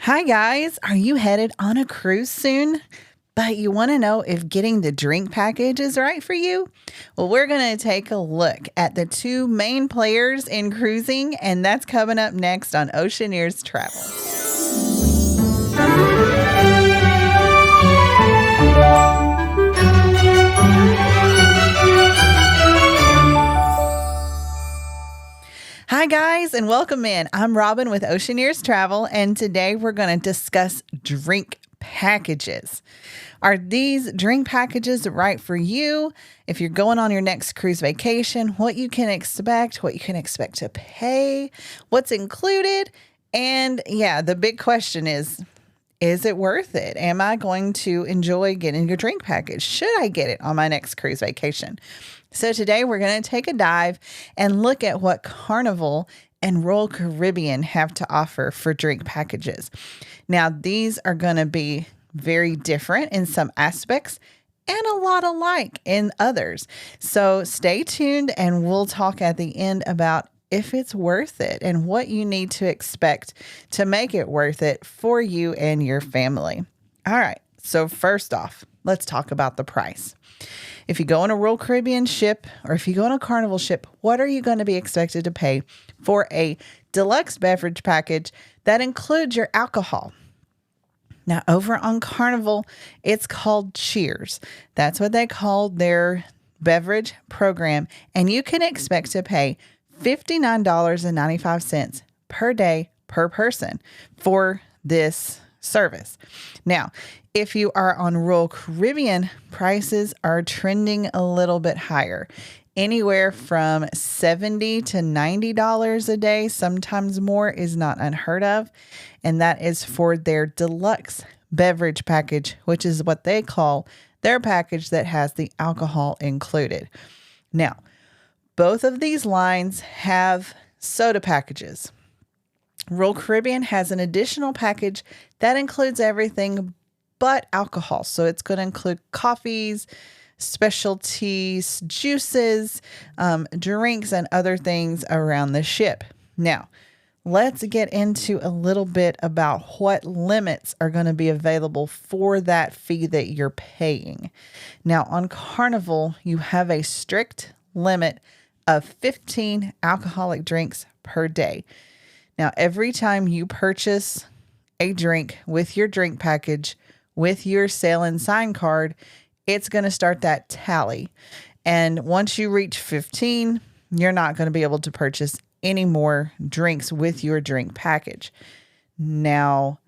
Hi, guys. Are you headed on a cruise soon? But you want to know if getting the drink package is right for you? Well, we're going to take a look at the two main players in cruising, and that's coming up next on Oceaneers Travel. Hi, guys, and welcome in. I'm Robin with Oceaneers Travel, and today we're going to discuss drink packages. Are these drink packages right for you? If you're going on your next cruise vacation, what you can expect to pay, what's included, and the big question is it worth it? Am I going to enjoy getting a drink package? Should I get it on my next cruise vacation? So today we're going to take a dive and look at what Carnival and Royal Caribbean have to offer for drink packages. Now, these are going to be very different in some aspects and a lot alike in others. So stay tuned and we'll talk at the end about if it's worth it and what you need to expect to make it worth it for you and your family. All right. So first off, let's talk about the price. If you go on a Royal Caribbean ship or if you go on a Carnival ship, what are you going to be expected to pay for a deluxe beverage package that includes your alcohol? Now, over on Carnival, it's called Cheers. That's what they call their beverage program. And you can expect to pay $59.95 per day per person for this service. Now, if you are on Royal Caribbean, prices are trending a little bit higher, anywhere from $70 to $90 a day. Sometimes more is not unheard of. And that is for their deluxe beverage package, which is what they call their package that has the alcohol included. Now, both of these lines have soda packages. Royal Caribbean has an additional package that includes everything but alcohol. So it's going to include coffees, specialties, juices, drinks, and other things around the ship. Now, let's get into a little bit about what limits are going to be available for that fee that you're paying. Now, on Carnival, you have a strict limit of 15 alcoholic drinks per day. Now, every time you purchase a drink with your drink package, with your sail and sign card, it's going to start that tally. And once you reach 15, you're not going to be able to purchase any more drinks with your drink package. Now,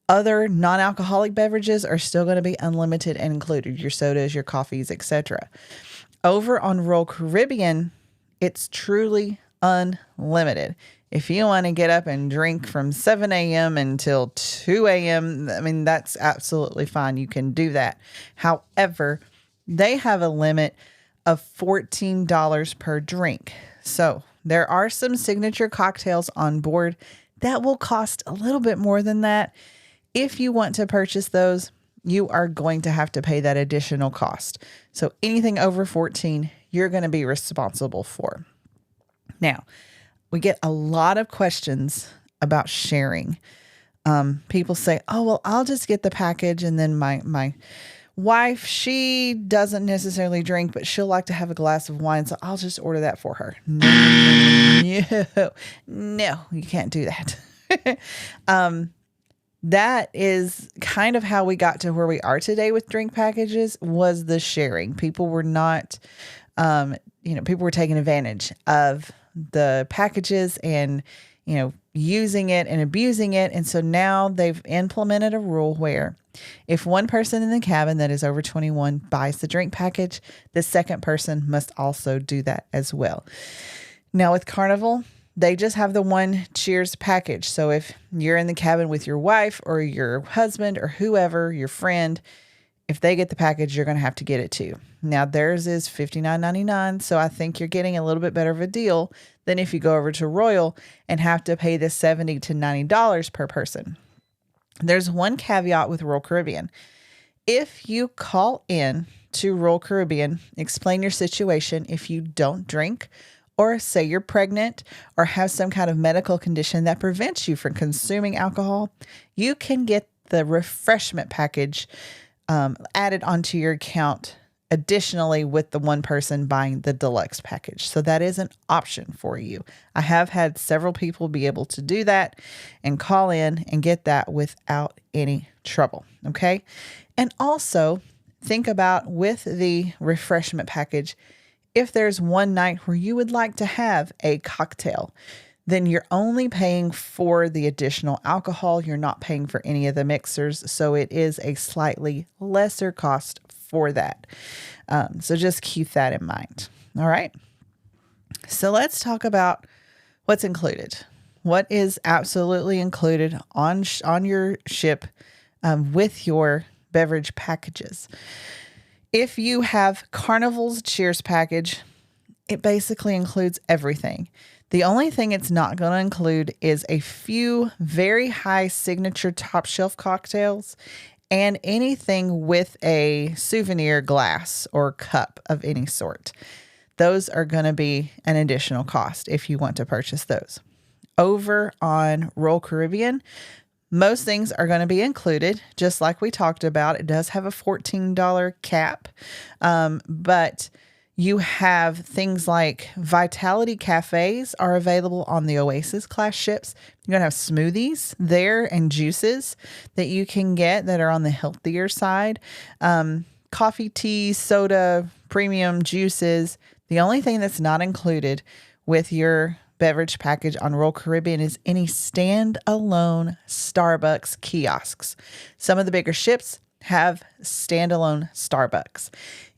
other non-alcoholic beverages are still going to be unlimited and included, your sodas, your coffees, etc. Over on Royal Caribbean, it's truly unlimited. If you want to get up and drink from 7 a.m. until 2 a.m., I mean, that's absolutely fine. You can do that. However, they have a limit of $14 per drink. So there are some signature cocktails on board that will cost a little bit more than that. If you want to purchase those, you are going to have to pay that additional cost. So anything over 14, you're going to be responsible for. Now, we get a lot of questions about sharing. People say, oh, well, I'll just get the package. And then my wife, she doesn't necessarily drink, but she'll like to have a glass of wine. So I'll just order that for her. No, you can't do that. That is kind of how we got to where we are today with drink packages, was the sharing. People were not, people were taking advantage of the packages and, using it and abusing it. And so now they've implemented a rule where if one person in the cabin that is over 21 buys the drink package, the second person must also do that as well. Now with Carnival, they just have the one Cheers package. So if you're in the cabin with your wife or your husband or whoever, your friend, if they get the package, you're going to have to get it too. Now theirs is $59.99. So I think you're getting a little bit better of a deal than if you go over to Royal and have to pay the $70 to $90 per person. There's one caveat with Royal Caribbean. If you call in to Royal Caribbean, explain your situation if you don't drink or say you're pregnant or have some kind of medical condition that prevents you from consuming alcohol, you can get the refreshment package added onto your account additionally with the one person buying the deluxe package. So that is an option for you. I have had several people be able to do that and call in and get that without any trouble. Okay. And also think about with the refreshment package, if there's one night where you would like to have a cocktail, then you're only paying for the additional alcohol. You're not paying for any of the mixers. So it is a slightly lesser cost for that. So just keep that in mind. All right. So let's talk about what's included. What is absolutely included on your ship with your beverage packages. If you have Carnival's Cheers package, it basically includes everything. The only thing it's not going to include is a few very high signature top shelf cocktails and anything with a souvenir glass or cup of any sort. Those are going to be an additional cost if you want to purchase those. Over on Royal Caribbean, most things are going to be included, just like we talked about. It does have a $14 cap, but you have things like Vitality Cafes are available on the Oasis class ships. You're going to have smoothies there and juices that you can get that are on the healthier side. Coffee, tea, soda, premium juices. The only thing that's not included with your beverage package on Royal Caribbean is any standalone Starbucks kiosks. Some of the bigger ships have standalone Starbucks.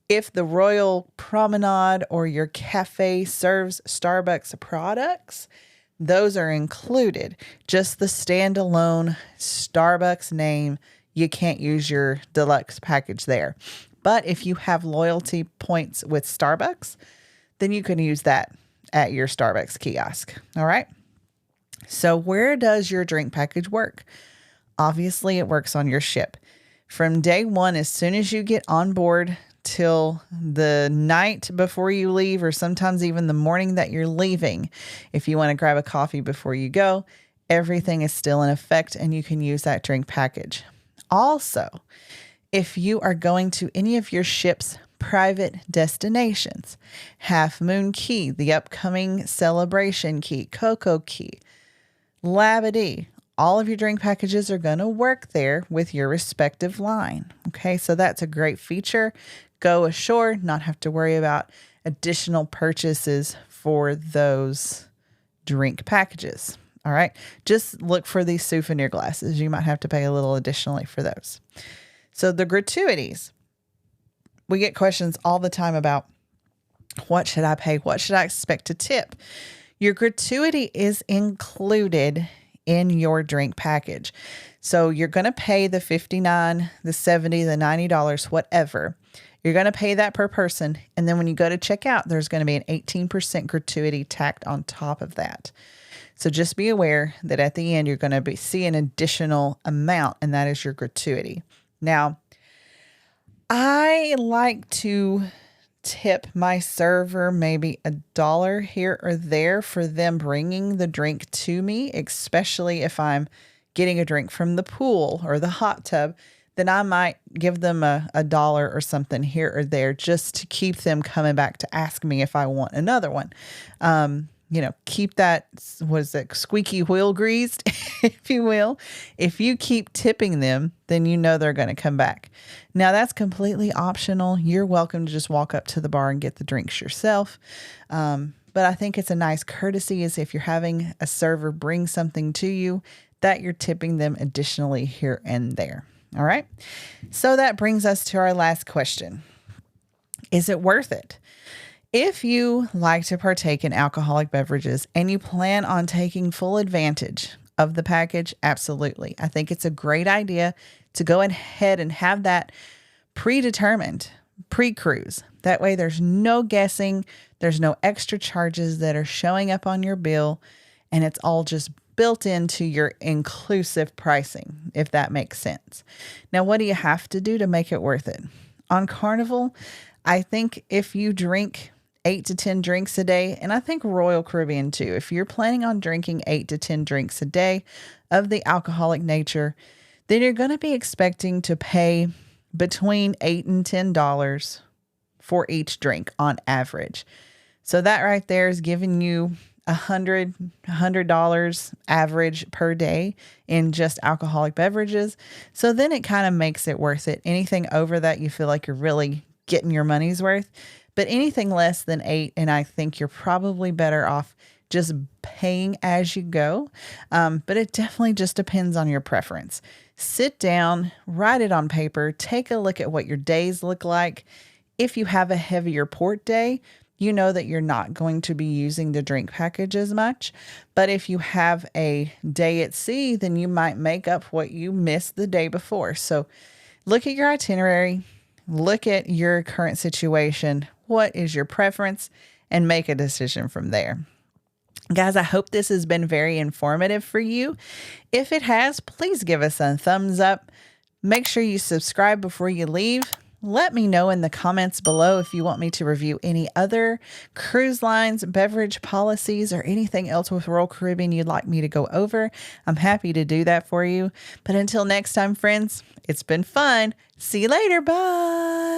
If the Royal Promenade or your cafe serves Starbucks products, those are included. Just the standalone Starbucks name, you can't use your deluxe package there. But if you have loyalty points with Starbucks, then you can use that at your Starbucks kiosk. All right. So where does your drink package work? Obviously, it works on your ship. From day one, as soon as you get on board till the night before you leave, or sometimes even the morning that you're leaving, if you want to grab a coffee before you go, everything is still in effect and you can use that drink package. Also, if you are going to any of your ship's private destinations, Half Moon Key, the upcoming Celebration Key, Cocoa Key, Labadee, all of your drink packages are going to work there with your respective line. Okay, so that's a great feature. Go ashore, not have to worry about additional purchases for those drink packages. All right, just look for these souvenir glasses. You might have to pay a little additionally for those. So the gratuities. We get questions all the time about what should I pay? What should I expect to tip? Your gratuity is included in your drink package. So you're going to pay the $59, the $70, the $90, whatever. You're going to pay that per person. And then when you go to check out, there's going to be an 18% gratuity tacked on top of that. So just be aware that at the end, you're going to see an additional amount, and that is your gratuity. Now, I like to tip my server maybe $1 here or there for them bringing the drink to me, especially if I'm getting a drink from the pool or the hot tub. Then I might give them $1 or something here or there just to keep them coming back to ask me if I want another one. Keep that, squeaky wheel greased, if you will. If you keep tipping them, then you know they're going to come back. Now, that's completely optional. You're welcome to just walk up to the bar and get the drinks yourself. But I think it's a nice courtesy is if you're having a server bring something to you, that you're tipping them additionally here and there. All right. So that brings us to our last question. Is it worth it? If you like to partake in alcoholic beverages and you plan on taking full advantage of the package, absolutely. I think it's a great idea to go ahead and have that predetermined pre-cruise. That way there's no guessing. There's no extra charges that are showing up on your bill, and it's all just built into your inclusive pricing, if that makes sense. Now, what do you have to do to make it worth it? On Carnival, I think if you drink 8 to 10 drinks a day. And I think Royal Caribbean too. If you're planning on drinking 8 to 10 drinks a day of the alcoholic nature, then you're going to be expecting to pay between $8 and $10 for each drink on average. So that right there is giving you $100 average per day in just alcoholic beverages. So then it kind of makes it worth it. Anything over that, you feel like you're really getting your money's worth. But anything less than 8, and I think you're probably better off just paying as you go. But it definitely just depends on your preference. Sit down, write it on paper, take a look at what your days look like. If you have a heavier port day, you know that you're not going to be using the drink package as much. But if you have a day at sea, then you might make up what you missed the day before. So look at your itinerary, look at your current situation. What is your preference? And make a decision from there. Guys, I hope this has been very informative for you. If it has, please give us a thumbs up. Make sure you subscribe before you leave. Let me know in the comments below if you want me to review any other cruise lines, beverage policies, or anything else with Royal Caribbean you'd like me to go over. I'm happy to do that for you. But until next time, friends, it's been fun. See you later. Bye.